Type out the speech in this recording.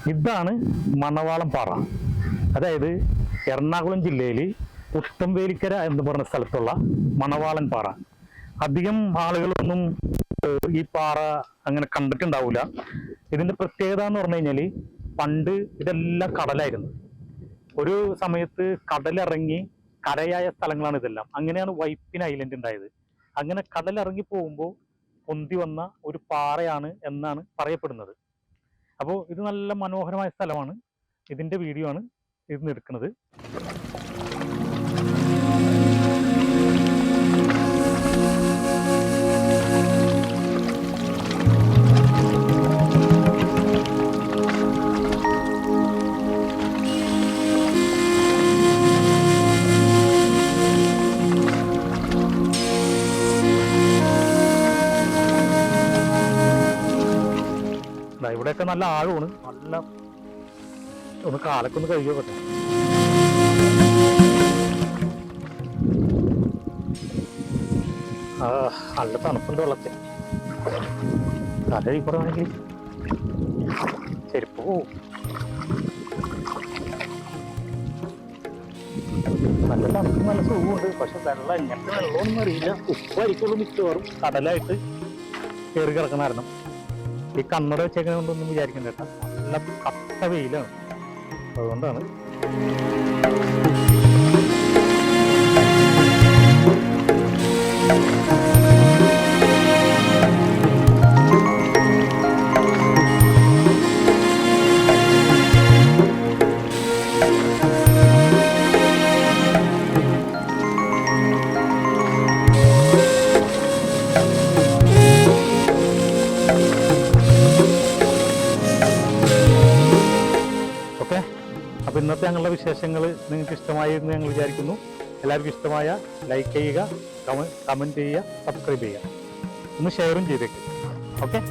ഇതാണ് മണവാളം പാറ. അതായത് എറണാകുളം ജില്ലയിൽ പുത്തംവേലിക്കര എന്ന് പറഞ്ഞ സ്ഥലത്തുള്ള മണവാളൻ പാറ. അധികം ആളുകളൊന്നും ഈ പാറ അങ്ങനെ കണ്ടിട്ടുണ്ടാവില്ല. ഇതിന്റെ പ്രത്യേകത എന്ന് പറഞ്ഞു കഴിഞ്ഞാൽ പണ്ട് ഇതെല്ലാം കടലായിരുന്നു. ഒരു സമയത്ത് കടലിറങ്ങി കരയായ സ്ഥലങ്ങളാണ് ഇതെല്ലാം. അങ്ങനെയാണ് വൈപ്പിൻ ഐലൻഡ് ഉണ്ടായത്. അങ്ങനെ കടലിറങ്ങി പോകുമ്പോൾ പൊന്തി വന്ന ഒരു പാറയാണ് എന്നാണ് പറയപ്പെടുന്നത്. അപ്പോൾ ഇത് നല്ല മനോഹരമായ സ്ഥലമാണ്. ഇതിന്റെ വീഡിയോ ആണ് ഇന്ന് എടുക്കുന്നത്. ഇവിടെയൊക്കെ നല്ല ആഴമാണ്. നല്ല ഒന്ന് കാലൊക്കെ ഒന്ന് കഴുകിയോ പറ്റും. നല്ല തണുപ്പുണ്ട് വെള്ളത്തിൽ. തല കഴിക്കണമെങ്കിൽ ചെരുപ്പ് പോവും. നല്ല തണുപ്പ് നല്ല സുഖമുണ്ട്. പക്ഷെ വെള്ളം എങ്ങനത്തെ വെള്ളമൊന്നും അറിയില്ല. ഉപ്പായിരിക്കുള്ളൂ മിക്കവാറും. കടലായിട്ട് കയറി കിടക്കുന്ന കാരണം ഈ കണ്ണട വെച്ചേക്കുന്നത് കൊണ്ടൊന്നും വിചാരിക്കണ്ട കേട്ടോ. നല്ല കട്ട വെയിലാണ്. അതുകൊണ്ടാണ്. അപ്പോൾ ഇന്നത്തെ ഞങ്ങളുടെ വിശേഷങ്ങൾ നിങ്ങൾക്ക് ഇഷ്ടമായി എന്ന് ഞങ്ങൾ വിചാരിക്കുന്നു. എല്ലാവർക്കും ഇഷ്ടമായ ലൈക്ക് ചെയ്യുക, കമൻറ്റ് ചെയ്യുക, സബ്സ്ക്രൈബ് ചെയ്യുക, ഒന്ന് ഷെയറും ചെയ്തേക്ക്. ഓക്കെ.